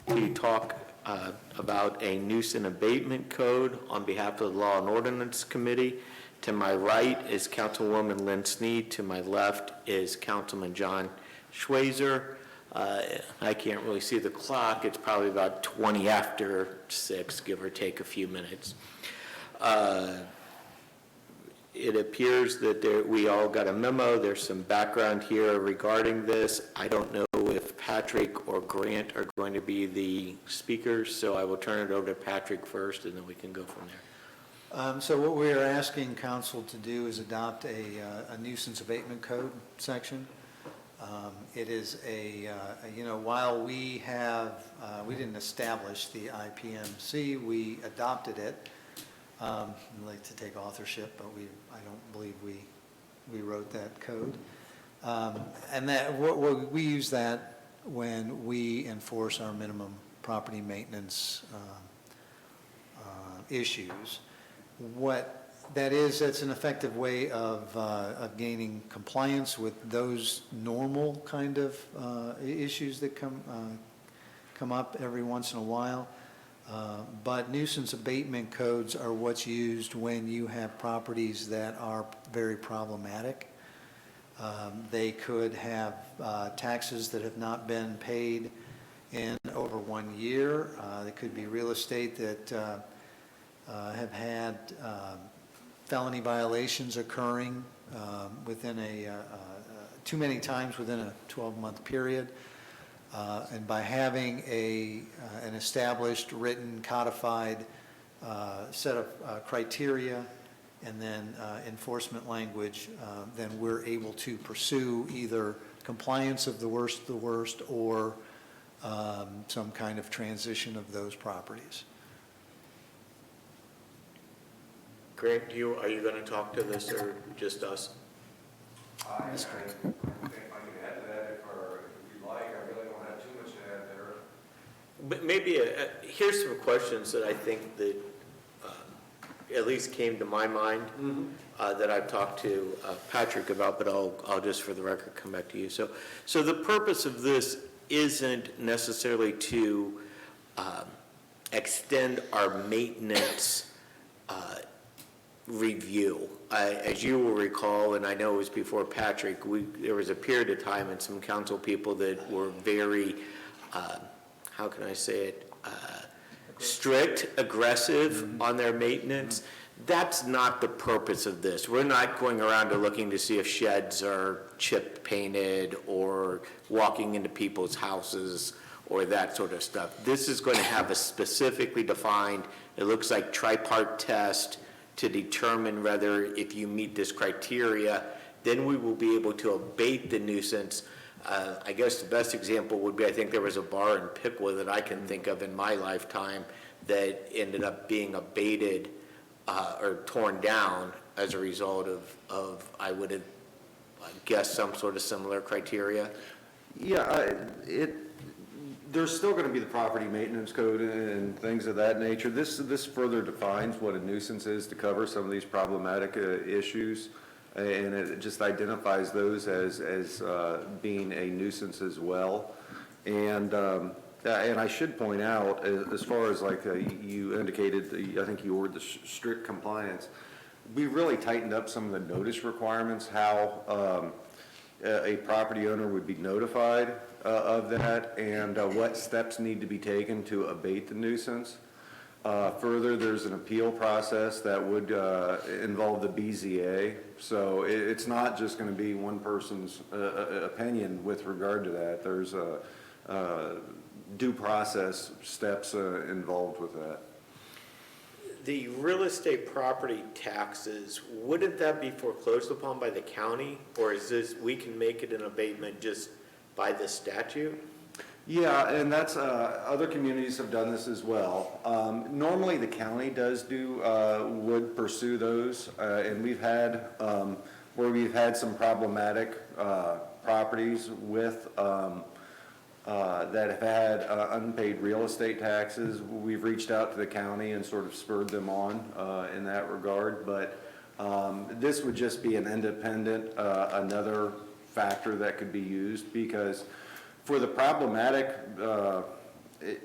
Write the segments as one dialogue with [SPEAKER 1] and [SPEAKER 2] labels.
[SPEAKER 1] to talk about a nuisance abatement code on behalf of the Law and Ordinance Committee. To my right is Councilwoman Lynn Sneed. To my left is Councilman John Schweizer. I can't really see the clock. It's probably about 20 after 6, give or take a few minutes. It appears that we all got a memo. There's some background here regarding this. I don't know if Patrick or Grant are going to be the speakers, so I will turn it over to Patrick first, and then we can go from there.
[SPEAKER 2] So what we are asking council to do is adopt a nuisance abatement code section. It is while we didn't establish the IPMC, we adopted it. I'd like to take authorship, but I don't believe we wrote that code. And that we use that when we enforce our minimum property maintenance issues. What that is, that's an effective way of gaining compliance with those normal kind of issues that come up every once in a while. But nuisance abatement codes are what's used when you have properties that are very problematic. They could have taxes that have not been paid in over 1 year. They could be real estate that have had felony violations occurring within too many times within a 12-month period. And by having an established, written, codified set of criteria and then enforcement language, then we're able to pursue either compliance of the worst, or some kind of transition of those properties.
[SPEAKER 1] Grant, are you going to talk to this or just us?
[SPEAKER 3] I think I can add to that if you'd like. I really don't have too much to add there.
[SPEAKER 1] But maybe here's some questions that I think that at least came to my mind that I've talked to Patrick about, but I'll just for the record come back to you. So the purpose of this isn't necessarily to extend our maintenance review. As you will recall, and I know it was before Patrick, there was a period of time and some council people that were very, how can I say it, strict, aggressive on their maintenance. That's not the purpose of this. We're not going around and looking to see if sheds are chip painted or walking into people's houses or that sort of stuff. This is going to have a specifically defined, it looks like tripart test to determine whether if you meet this criteria, then we will be able to abate the nuisance. I guess the best example would be, I think there was a bar in Piqua that I can think of in my lifetime that ended up being abated or torn down as a result of I would have guessed some sort of similar criteria.
[SPEAKER 4] Yeah, there's still going to be the property maintenance code and things of that nature. This further defines what a nuisance is to cover some of these problematic issues, and it just identifies those as being a nuisance as well. And I should point out, as far as like you indicated, I think you ordered the strict compliance. We really tightened up some of the notice requirements, how a property owner would be notified of that, and what steps need to be taken to abate the nuisance. Further, there's an appeal process that would involve the BZA, so it's not just going to be one person's opinion with regard to that. There's due process steps involved with that.
[SPEAKER 1] The real estate property taxes, wouldn't that be foreclosed upon by the county, or is this, we can make it an abatement just by the statute?
[SPEAKER 4] Yeah, and that's, other communities have done this as well. Normally the county would pursue those, and we've had, where we've had some problematic properties with, that have had unpaid real estate taxes. We've reached out to the county and sort of spurred them on in that regard, but this would just be an independent, another factor that could be used, because for the problematic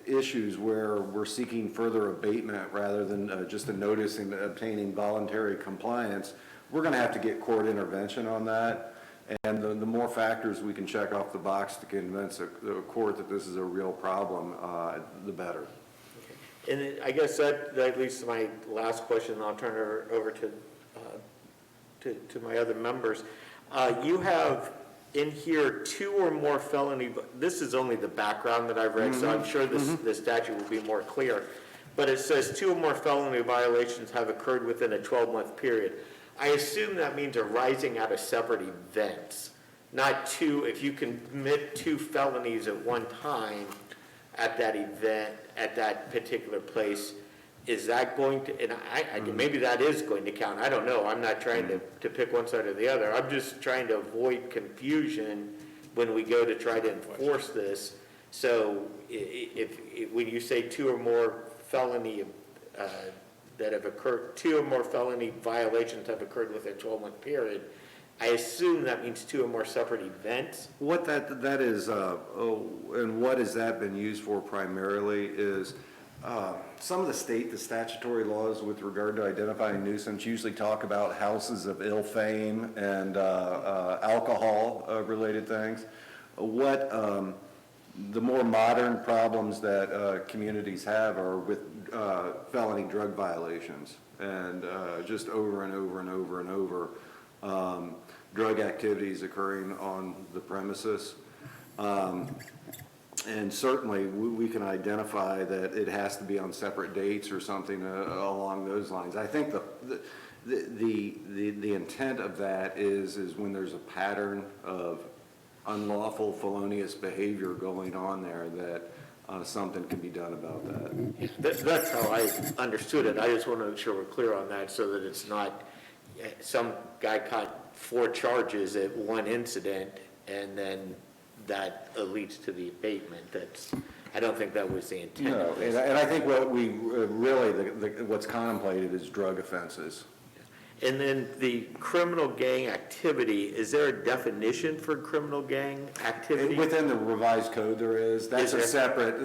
[SPEAKER 4] issues where we're seeking further abatement rather than just a notice and obtaining voluntary compliance, we're going to have to get court intervention on that. And the more factors we can check off the box to convince the court that this is a real problem, the better.
[SPEAKER 1] And then I guess that leads to my last question, and I'll turn it over to my other members. You have in here 2 or more felony, this is only the background that I've read, so I'm sure this statute will be more clear. But it says 2 or more felony violations have occurred within a 12-month period. I assume that means arising out of separate events, not 2, if you can commit 2 felonies at one time at that event, at that particular place, is that going to, and I maybe that is going to count, I don't know, I'm not trying to pick one side or the other, I'm just trying to avoid confusion when we go to try to enforce this. So if when you say 2 or more felony that have occurred, 2 or more felony violations have occurred within a 12-month period, I assume that means 2 or more separate events?
[SPEAKER 4] What that is, and what has that been used for primarily is some of the statutory laws with regard to identifying nuisance usually talk about houses of ill fame and alcohol related things. What the more modern problems that communities have are with felony drug violations and just over and over and over and over. Drug activities occurring on the premises. And certainly we can identify that it has to be on separate dates or something along those lines. I think the intent of that is when there's a pattern of unlawful felonious behavior going on there that something can be done about that.
[SPEAKER 1] That's how I understood it. I just want to make sure we're clear on that so that it's not some guy caught 4 charges at one incident and then that leads to the abatement. I don't think that was the intent.
[SPEAKER 4] No, and I think what we really, what's contemplated is drug offenses.
[SPEAKER 1] And then the criminal gang activity, is there a definition for criminal gang activity?
[SPEAKER 4] Within the revised code there is. That's
[SPEAKER 1] Is there?
[SPEAKER 4] a separate,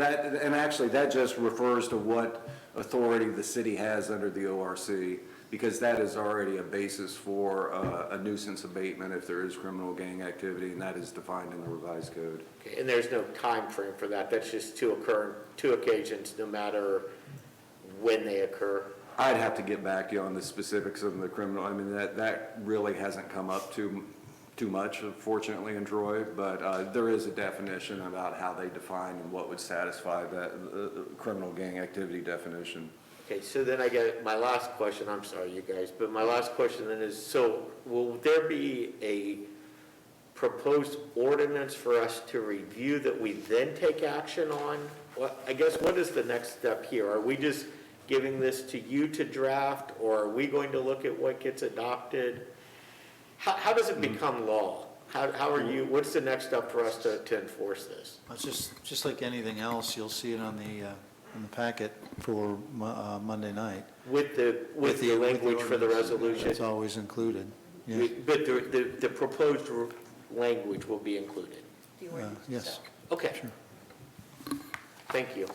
[SPEAKER 4] and actually that just refers to what authority the city has under the ORC, because that is already a basis for a nuisance abatement if there is criminal gang activity, and that is defined in the revised code.
[SPEAKER 1] Okay, and there's no time frame for that. That's just to occur 2 occasions, no matter when they occur.
[SPEAKER 4] I'd have to get back to you on the specifics of the criminal. I mean, that really hasn't come up too much, fortunately, in Troy, but there is a definition about how they define and what would satisfy that criminal gang activity definition.
[SPEAKER 1] Okay, so then I get my last question. I'm sorry, you guys, but my last question then is, so will there be a proposed ordinance for us to review that we then take action on? Well, I guess what is the next step here? Are we just giving this to you to draft, or are we going to look at what gets adopted? How does it become law? How are you, what's the next step for us to enforce this?
[SPEAKER 2] It's just like anything else, you'll see it on the packet for Monday night.
[SPEAKER 1] With the language for the resolution?
[SPEAKER 2] It's always included, yes.
[SPEAKER 1] But the proposed language will be included?
[SPEAKER 2] Yes.
[SPEAKER 1] Okay.
[SPEAKER 2] Sure.
[SPEAKER 1] Thank you.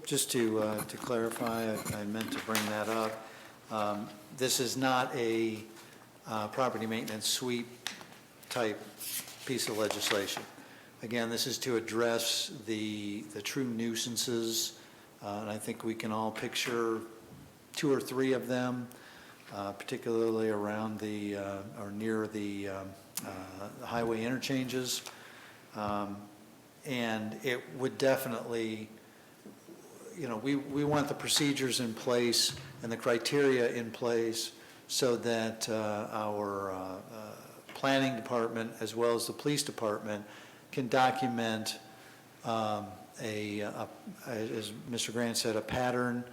[SPEAKER 2] Just to clarify, I meant to bring that up. This is not a property maintenance sweep type piece of legislation. Again, this is to address the true nuisances, and I think we can all picture 2 or 3 of them, particularly around or near the highway interchanges. And it would definitely, we want the procedures in place and the criteria in place so that our planning department as well as the police department can document as Mr. Grant said, a pattern,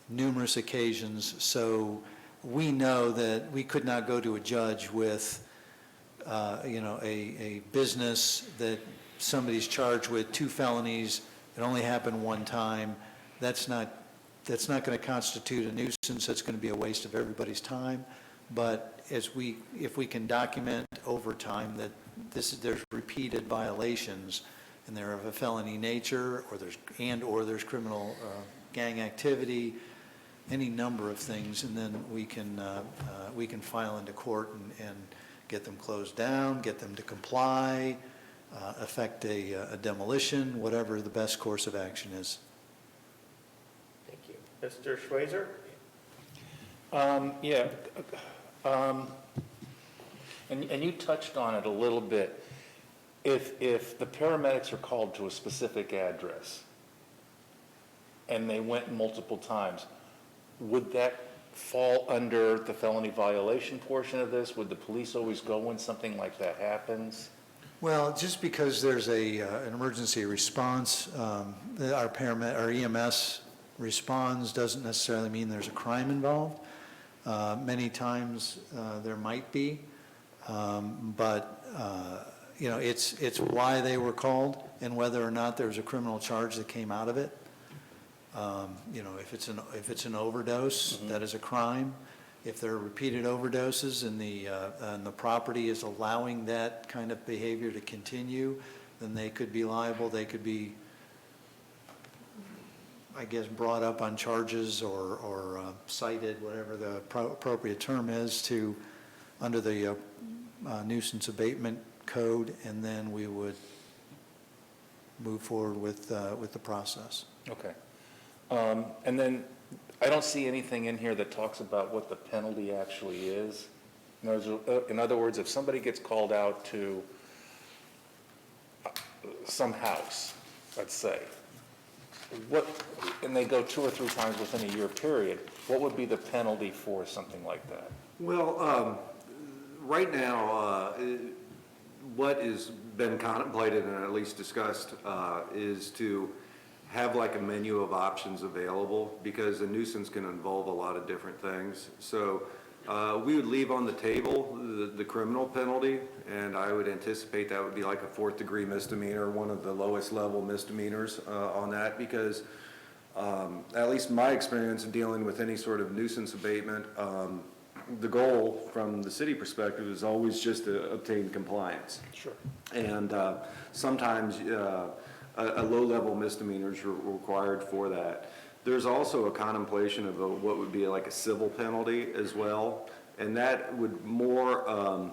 [SPEAKER 2] numerous occasions, so we know that we could not go to a judge with a business that somebody's charged with 2 felonies, it only happened 1 time. That's not going to constitute a nuisance. That's going to be a waste of everybody's time. But if we can document over time that there's repeated violations, and they're of a felony nature, or there's criminal gang activity, any number of things, and then we can file into court and get them closed down, get them to comply, effect a demolition, whatever the best course of action is.
[SPEAKER 1] Thank you. Mr. Schweizer?
[SPEAKER 5] Yeah. And you touched on it a little bit. If the paramedics are called to a specific address and they went multiple times, would that fall under the felony violation portion of this? Would the police always go when something like that happens?
[SPEAKER 2] Well, just because there's an emergency response, our EMS responds doesn't necessarily mean there's a crime involved. Many times there might be, but it's why they were called and whether or not there's a criminal charge that came out of it. If it's an overdose, that is a crime. If there are repeated overdoses and the property is allowing that kind of behavior to continue, then they could be liable. They could be, I guess, brought up on charges or cited, whatever the appropriate term is, under the nuisance abatement code, and then we would move forward with the process.
[SPEAKER 5] Okay. And then I don't see anything in here that talks about what the penalty actually is. In other words, if somebody gets called out to some house, let's say, and they go 2 or 3 times within a year period, what would be the penalty for something like that?
[SPEAKER 4] Well, right now, what has been contemplated and at least discussed is to have like a menu of options available, because a nuisance can involve a lot of different things. So we would leave on the table the criminal penalty, and I would anticipate that would be like a 4th-degree misdemeanor, one of the lowest level misdemeanors on that, because at least my experience in dealing with any sort of nuisance abatement, the goal from the city perspective is always just to obtain compliance.
[SPEAKER 5] Sure.
[SPEAKER 4] And sometimes a low-level misdemeanor is required for that. There's also a contemplation of what would be like a civil penalty as well, and that would more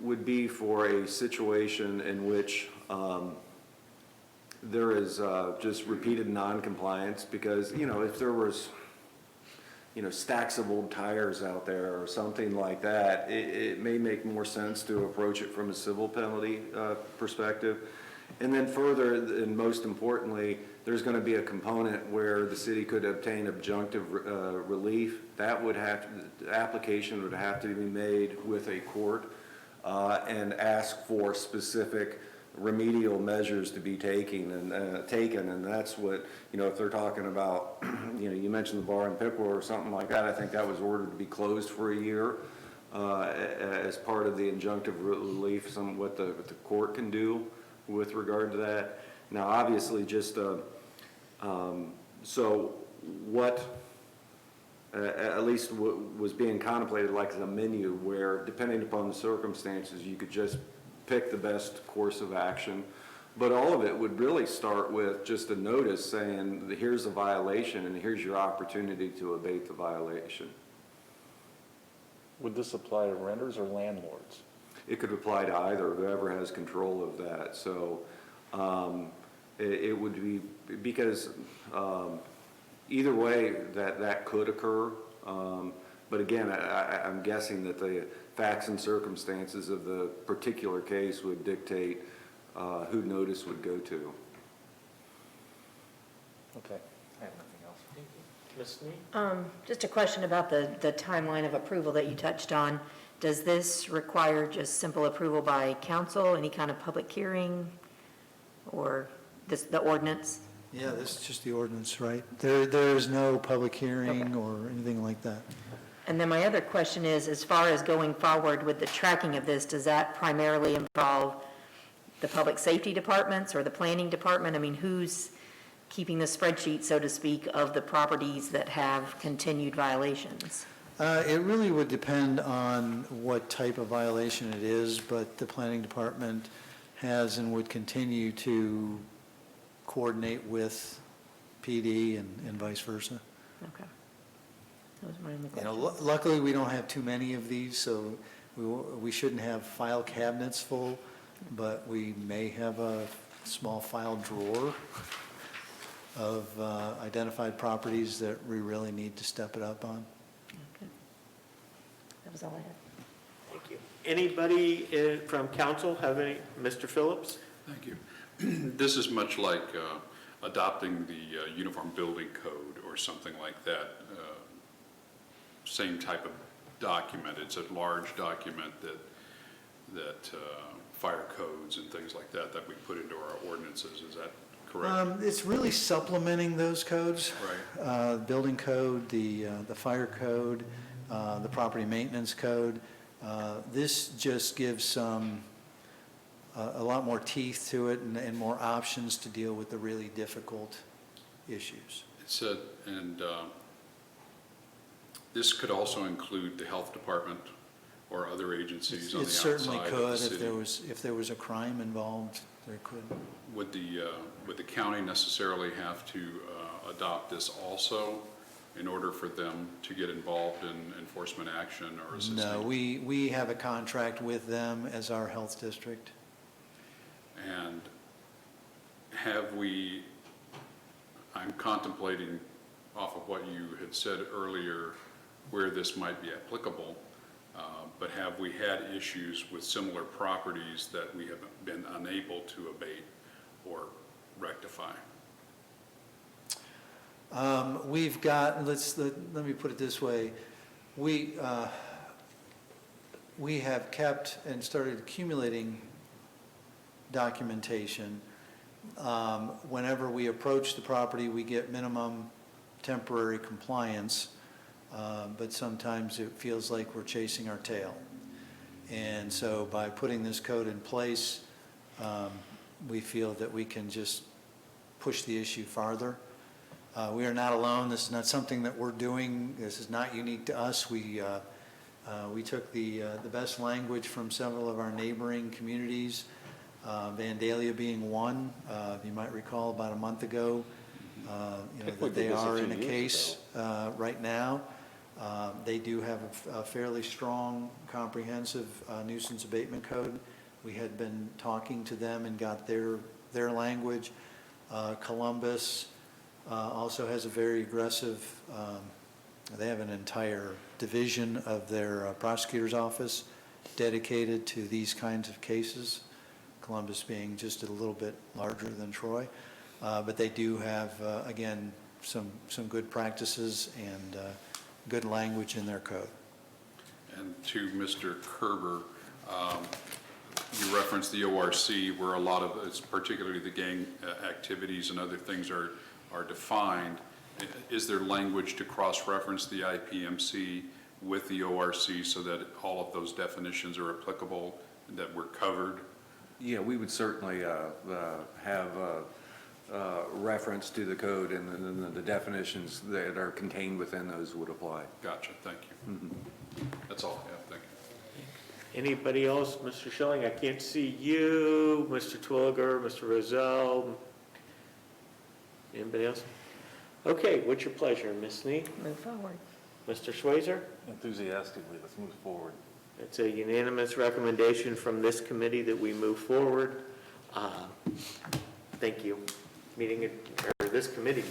[SPEAKER 4] would be for a situation in which there is just repeated non-compliance, because if there was stacks of old tires out there or something like that, it may make more sense to approach it from a civil penalty perspective. And then further, and most importantly, there's going to be a component where the city could obtain adjunctive relief. That would the application would have to be made with a court and ask for specific remedial measures to be taken, and that's what, if they're talking about, you mentioned the bar in Pickle or something like that. I think that was ordered to be closed for a year as part of the injunctive relief, what the court can do with regard to that. Now, obviously, just so what at least was being contemplated like as a menu where, depending upon the circumstances, you could just pick the best course of action. But all of it would really start with just a notice saying, here's a violation and here's your opportunity to abate the violation.
[SPEAKER 5] Would this apply to renters or landlords?
[SPEAKER 4] It could apply to either, whoever has control of that. So it would be, because either way that could occur. But again, I'm guessing that the facts and circumstances of the particular case would dictate who notice would go to.
[SPEAKER 5] Okay, I have nothing else.
[SPEAKER 1] Thank you. Ms. Snee?
[SPEAKER 6] Just a question about the timeline of approval that you touched on. Does this require just simple approval by council, any kind of public hearing, or the ordinance?
[SPEAKER 2] Yeah, this is just the ordinance, right? There is no public hearing
[SPEAKER 6] Okay.
[SPEAKER 2] or anything like that.
[SPEAKER 6] And then my other question is, as far as going forward with the tracking of this, does that primarily involve the public safety departments or the planning department? I mean, who's keeping the spreadsheet, so to speak, of the properties that have continued violations?
[SPEAKER 2] It really would depend on what type of violation it is, but the planning department has and would continue to coordinate with PD and vice versa.
[SPEAKER 6] Okay. That was my only
[SPEAKER 2] You know,
[SPEAKER 6] question.
[SPEAKER 2] luckily, we don't have too many of these, so we shouldn't have file cabinets full, but we may have a small file drawer of identified properties that we really need to step it up on.
[SPEAKER 6] Okay. That was all I had.
[SPEAKER 1] Thank you. Anybody from council have any? Mr. Phillips?
[SPEAKER 7] Thank you. This is much like adopting the Uniform Building Code or something like that. Same type of document. It's a large document that fire codes and things like that we put into our ordinances. Is that correct?
[SPEAKER 2] It's really supplementing those codes.
[SPEAKER 7] Right.
[SPEAKER 2] Building code, the fire code, the property maintenance code. This just gives a lot more teeth to it and more options to deal with the really difficult issues.
[SPEAKER 7] It said, and this could also include the health department or other agencies on the
[SPEAKER 2] It
[SPEAKER 7] outside of the
[SPEAKER 2] certainly
[SPEAKER 7] city.
[SPEAKER 2] could, if there was a crime involved, there could.
[SPEAKER 7] Would the county necessarily have to adopt this also in order for them to get involved in enforcement action or assisting?
[SPEAKER 2] No, we have a contract with them as our health district.
[SPEAKER 7] And I'm contemplating off of what you had said earlier where this might be applicable, but have we had issues with similar properties that we have been unable to abate or rectify?
[SPEAKER 2] We've got, let me put it this way. We have kept and started accumulating documentation. Whenever we approach the property, we get minimum temporary compliance, but sometimes it feels like we're chasing our tail. And so by putting this code in place, we feel that we can just push the issue farther. We are not alone. This is not something that we're doing. This is not unique to us. We took the best language from several of our neighboring communities, Vandalia being one. You might recall about a month ago, that they are in a case right now. They do have a fairly strong, comprehensive nuisance abatement code. We had been talking to them and got their language. Columbus also has a very aggressive, they have an entire division of their prosecutor's office dedicated to these kinds of cases, Columbus being just a little bit larger than Troy. But they do have, again, some good practices and good language in their code.
[SPEAKER 7] And to Mr. Kerber, you referenced the ORC where a lot of, it's particularly the gang activities and other things are defined. Is there language to cross-reference the IPMC with the ORC so that all of those definitions are applicable and that we're covered?
[SPEAKER 4] Yeah, we would certainly have reference to the code and the definitions that are contained within those would apply.
[SPEAKER 7] Gotcha, thank you. That's all I have, thank you.
[SPEAKER 1] Anybody else? Mr. Schilling, I can't see you. Mr. Twilliger, Mr. Rozell. Anybody else? Okay, what's your pleasure, Ms. Snee?
[SPEAKER 6] Move forward.
[SPEAKER 1] Mr. Schweizer?
[SPEAKER 5] Enthusiastically, let's move forward.
[SPEAKER 1] It's a unanimous recommendation from this committee that we move forward. Thank you. This committee